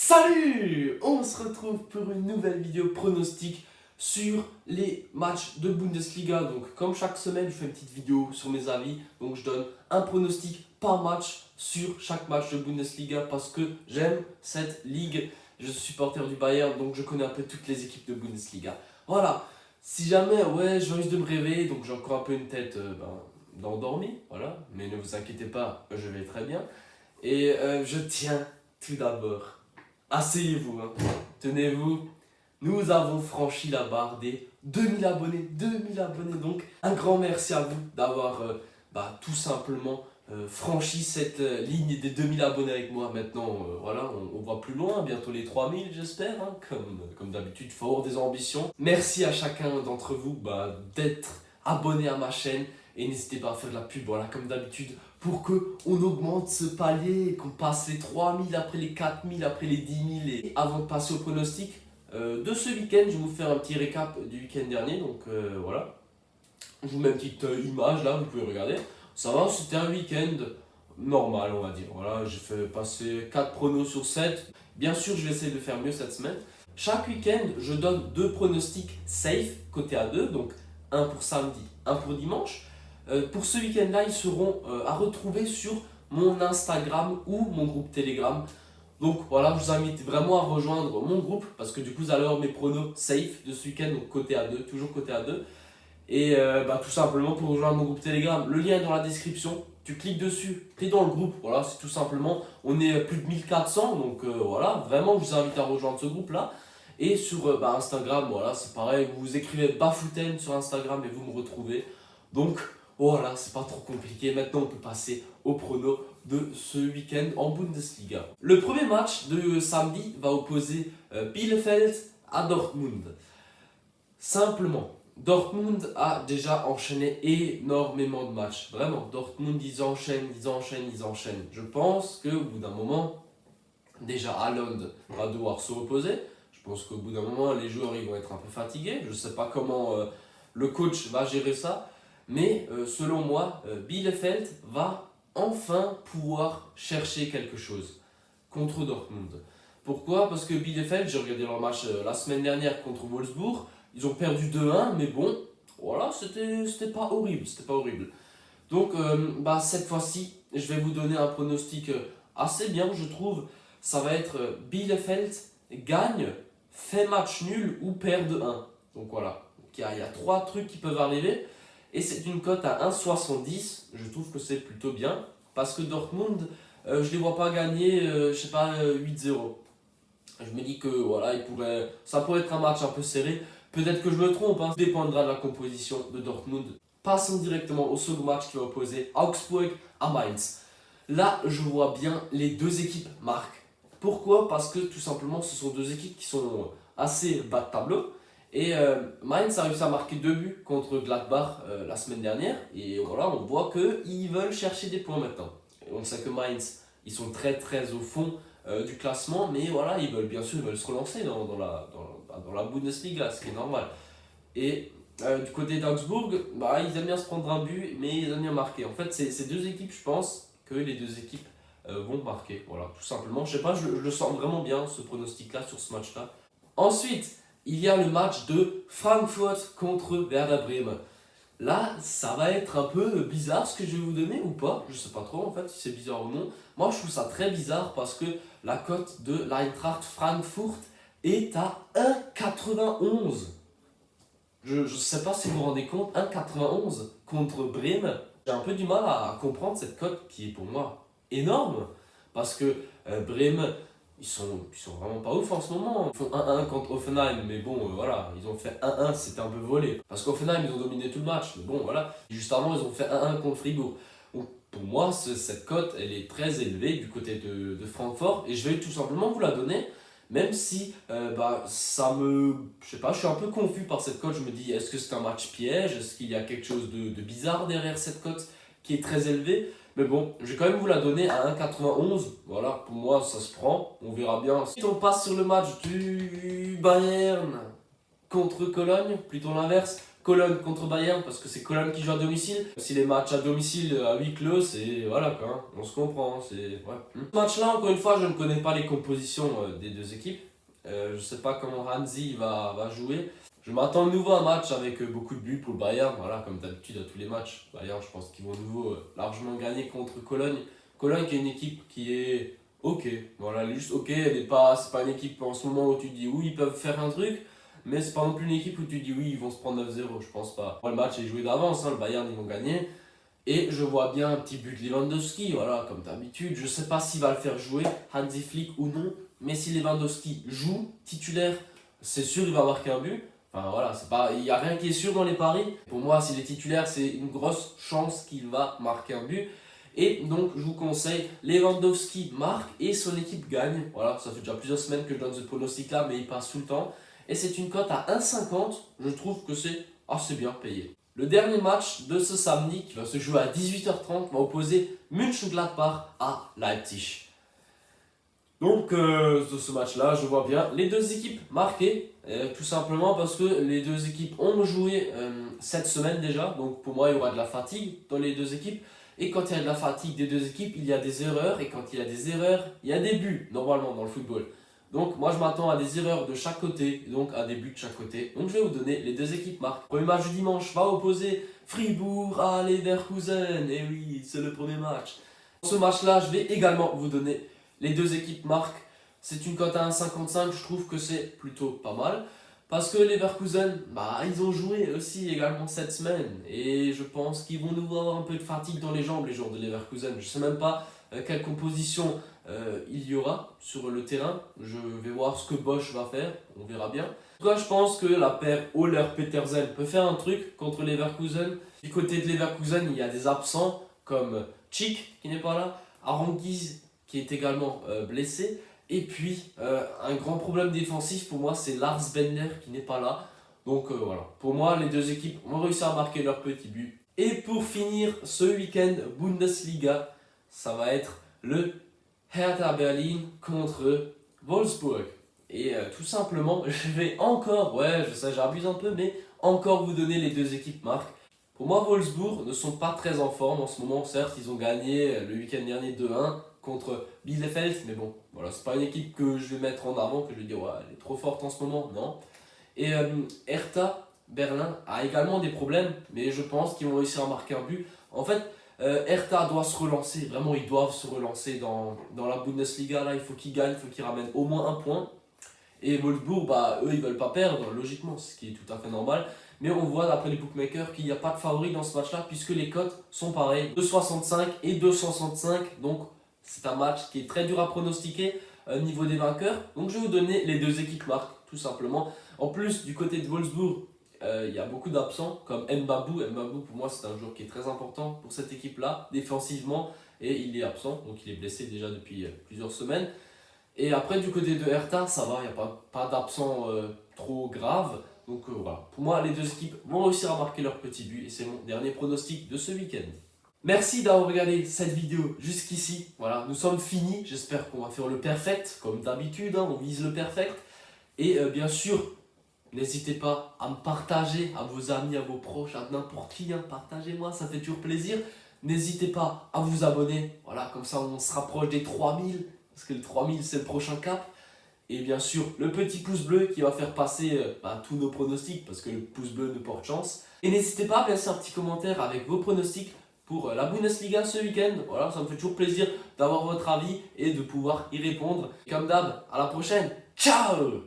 Salut! On se retrouve pour une nouvelle vidéo pronostic sur les matchs de Bundesliga. Donc comme chaque semaine, je fais une petite vidéo sur mes avis. Donc je donne un pronostic par match sur chaque match de Bundesliga parce que j'aime cette ligue. Je suis supporter du Bayern, donc je connais un peu toutes les équipes de Bundesliga. Voilà, si jamais, ouais, je risque de me réveiller, donc j'ai encore un peu une tête d'endormi, voilà. Mais ne vous inquiétez pas, je vais très bien. Et je tiens tout d'abord. Asseyez-vous, hein. Tenez-vous, nous avons franchi la barre des 2000 abonnés. 2000 abonnés, donc un grand merci à vous d'avoir tout simplement franchi cette ligne des 2000 abonnés avec moi. Maintenant, voilà, on voit plus loin, bientôt les 3000 j'espère, hein, comme d'habitude, fort des ambitions. Merci à chacun d'entre vous d'être abonné à ma chaîne. Et n'hésitez pas à faire de la pub, voilà, comme d'habitude, pour qu'on augmente ce palier, qu'on passe les 3000, après les 4000, après les 10 000. Et avant de passer au pronostic de ce week-end, je vais vous faire un petit récap du week-end dernier. Donc voilà, je vous mets une petite image là, vous pouvez regarder. Ça va, c'était un week-end normal, on va dire. Voilà, j'ai fait passer 4 pronos sur 7. Bien sûr, je vais essayer de faire mieux cette semaine. Chaque week-end, je donne 2 pronostics safe, côté A2, donc un pour samedi, un pour dimanche. Pour ce week-end-là, ils seront à retrouver sur mon Instagram ou mon groupe Telegram. Donc voilà, je vous invite vraiment à rejoindre mon groupe parce que du coup, vous allez avoir mes pronos safe de ce week-end, donc côté A2, toujours côté A2. Et tout simplement pour rejoindre mon groupe Telegram, le lien est dans la description. Tu cliques dessus, tu es dans le groupe. Voilà, c'est tout simplement. On est plus de 1400, donc voilà, vraiment, je vous invite à rejoindre ce groupe-là. Et sur Instagram, voilà, c'est pareil, vous écrivez Bafouten sur Instagram et vous me retrouvez. Donc voilà, c'est pas trop compliqué. Maintenant, on peut passer au prono de ce week-end en Bundesliga. Le premier match de samedi va opposer Bielefeld à Dortmund. Simplement, Dortmund a déjà enchaîné énormément de matchs. Vraiment, Dortmund, ils enchaînent. Je pense qu'au bout d'un moment, déjà Haaland va devoir se reposer. Je pense qu'au bout d'un moment, les joueurs ils vont être un peu fatigués. Je ne sais pas comment le coach va gérer ça. Mais selon moi, Bielefeld va enfin pouvoir chercher quelque chose contre Dortmund. Pourquoi? Parce que Bielefeld, j'ai regardé leur match la semaine dernière contre Wolfsburg. Ils ont perdu 2-1, mais bon, voilà, c'était pas horrible. C'était pas horrible. Donc, cette fois-ci, je vais vous donner un pronostic assez bien, je trouve. Ça va être Bielefeld gagne, fait match nul ou perd de 1. Donc voilà, il y a 3 trucs qui peuvent arriver. Et c'est une cote à 1,70. Je trouve que c'est plutôt bien. Parce que Dortmund, je ne les vois pas gagner, 8-0. Je me dis que voilà, ça pourrait être un match un peu serré. Peut-être que je me trompe, hein. Ça dépendra de la composition de Dortmund. Passons directement au second match qui va opposer Augsburg à Mainz. Là, je vois bien les deux équipes marquent. Pourquoi? Parce que tout simplement, ce sont deux équipes qui sont assez bas de tableau. Et Mainz a réussi à marquer 2 buts contre Gladbach la semaine dernière. Et voilà, on voit qu'ils veulent chercher des points maintenant. Et on sait que Mainz, ils sont très très au fond du classement. Mais voilà, ils veulent se relancer dans la Bundesliga, ce qui est normal. Et du côté d'Augsbourg, ils aiment bien se prendre un but, mais ils aiment bien marquer. En fait, c'est deux équipes, je pense, que les deux équipes vont marquer. Voilà, tout simplement. Je sais pas, je le sens vraiment bien, ce pronostic-là, sur ce match-là. Ensuite, il y a le match de Frankfurt contre Werder Bremen. Là, ça va être un peu bizarre ce que je vais vous donner ou pas. Je sais pas trop en fait si c'est bizarre ou non. Moi, je trouve ça très bizarre parce que la cote de l'Eintracht Frankfurt est à 1,91. Je sais pas si vous vous rendez compte, 1,91 contre Bremen. J'ai un peu du mal à comprendre cette cote qui est pour moi énorme. Parce que Bremen, ils sont vraiment pas ouf en ce moment. Ils font 1-1 contre Hoffenheim, mais bon, voilà, ils ont fait 1-1, c'était un peu volé. Parce qu'Hoffenheim, ils ont dominé tout le match, mais bon, voilà. Juste avant, ils ont fait 1-1 contre Fribourg. Donc, pour moi, cette cote, elle est très élevée du côté de Francfort, et je vais tout simplement vous la donner. Même si je sais pas, je suis un peu confus par cette cote. Je me dis, est-ce que c'est un match piège? Est-ce qu'il y a quelque chose de bizarre derrière cette cote qui est très élevée? Mais bon, je vais quand même vous la donner à 1,91. Voilà, pour moi, ça se prend. On verra bien. Ensuite, on passe sur le match du Bayern contre Cologne, plutôt l'inverse. Cologne contre Bayern parce que c'est Cologne qui joue à domicile. Si les matchs à domicile à huis clos, c'est voilà quoi, hein, on se comprend. C'est ouais. Ce match-là, encore une fois, je ne connais pas les compositions des deux équipes. Je ne sais pas comment Hansi va jouer. Je m'attends de nouveau à un match avec beaucoup de buts pour le Bayern. Voilà, comme d'habitude à tous les matchs. Bayern, je pense qu'ils vont de nouveau largement gagner contre Cologne. Cologne qui est une équipe qui est ok. Voilà, juste ok. C'est pas une équipe en ce moment où tu te dis oui, ils peuvent faire un truc. Mais c'est pas non plus une équipe où tu dis oui, ils vont se prendre 9-0. Je pense pas. Le match est joué d'avance. Hein, le Bayern, ils vont gagner. Et je vois bien un petit but de Lewandowski, voilà, comme d'habitude. Je sais pas s'il va le faire jouer, Hansi Flick ou non. Mais si Lewandowski joue titulaire, c'est sûr il va marquer un but. Enfin voilà, il n'y a rien qui est sûr dans les paris. Pour moi, s'il est titulaire, c'est une grosse chance qu'il va marquer un but. Et donc, je vous conseille, Lewandowski marque et son équipe gagne. Voilà, ça fait déjà plusieurs semaines que je donne ce pronostic là, mais il passe tout le temps. Et c'est une cote à 1,50. Je trouve que c'est assez bien payé. Le dernier match de ce samedi, qui va se jouer à 18h30, va opposer Mönchengladbach à Leipzig. Donc, de ce match-là, je vois bien les deux équipes marquées, tout simplement parce que les deux équipes ont joué cette semaine déjà. Donc, pour moi, il y aura de la fatigue dans les deux équipes. Et quand il y a de la fatigue des deux équipes, il y a des erreurs. Et quand il y a des erreurs, il y a des buts, normalement, dans le football. Donc, moi, je m'attends à des erreurs de chaque côté, donc à des buts de chaque côté. Donc, je vais vous donner les deux équipes marques. Premier match du dimanche va opposer Fribourg à Leverkusen. Et oui, c'est le premier match. Dans ce match-là, je vais également vous donner les deux équipes marquent. C'est une cote à 1,55, je trouve que c'est plutôt pas mal. Parce que Leverkusen, ils ont joué aussi également cette semaine. Et je pense qu'ils vont nous avoir un peu de fatigue dans les jambes, les joueurs de Leverkusen. Je ne sais même pas quelle composition il y aura sur le terrain. Je vais voir ce que Bosch va faire, on verra bien. En tout cas, je pense que la paire Haller-Petersen peut faire un truc contre Leverkusen. Du côté de Leverkusen, il y a des absents comme Chick qui n'est pas là, Aranguiz qui est également blessé. Et puis, un grand problème défensif pour moi, c'est Lars Bender qui n'est pas là. Donc voilà, pour moi, les deux équipes vont réussir à marquer leur petit but. Et pour finir ce week-end Bundesliga, ça va être le Hertha Berlin contre Wolfsburg. Et tout simplement, je vais encore, ouais, je sais, j'abuse un peu, mais encore vous donner les deux équipes marques. Pour moi, Wolfsburg ne sont pas très en forme en ce moment. Certes, ils ont gagné le week-end dernier 2-1 contre Bielefeld, mais bon, voilà, c'est pas une équipe que je vais mettre en avant, que je vais dire, ouais, elle est trop forte en ce moment, non. Et Hertha Berlin a également des problèmes, mais je pense qu'ils vont réussir à marquer un but. En fait, Hertha doit se relancer, vraiment, ils doivent se relancer dans la Bundesliga, là, il faut qu'ils gagnent, il faut qu'ils ramènent au moins un point. Et Wolfsburg, eux, ils veulent pas perdre, logiquement, ce qui est tout à fait normal. Mais on voit d'après les bookmakers qu'il n'y a pas de favori dans ce match-là, puisque les cotes sont pareilles, 2,65 et 2,65. Donc, c'est un match qui est très dur à pronostiquer au niveau des vainqueurs. Donc, je vais vous donner les deux équipes marques, tout simplement. En plus, du côté de Wolfsburg, il y a beaucoup d'absents, comme Mbabou. Mbabou, pour moi, c'est un joueur qui est très important pour cette équipe-là, défensivement. Et il est absent, donc il est blessé déjà depuis plusieurs semaines. Et après, du côté de Hertha, ça va, il n'y a pas d'absent trop grave. Donc voilà, pour moi, les deux équipes vont réussir à marquer leur petit but. Et c'est mon dernier pronostic de ce week-end. Merci d'avoir regardé cette vidéo jusqu'ici. Voilà, nous sommes finis. J'espère qu'on va faire le perfect, comme d'habitude, hein, on vise le perfect. Et bien sûr, n'hésitez pas à me partager à vos amis, à vos proches, à n'importe qui. Hein, partagez-moi, ça fait toujours plaisir. N'hésitez pas à vous abonner. Voilà, comme ça, on se rapproche des 3000. Parce que le 3000, c'est le prochain cap. Et bien sûr, le petit pouce bleu qui va faire passer tous nos pronostics, parce que le pouce bleu nous porte chance. Et n'hésitez pas à laisser un petit commentaire avec vos pronostics pour la Bundesliga ce week-end. Voilà, ça me fait toujours plaisir d'avoir votre avis et de pouvoir y répondre. Comme d'hab, à la prochaine. Ciao!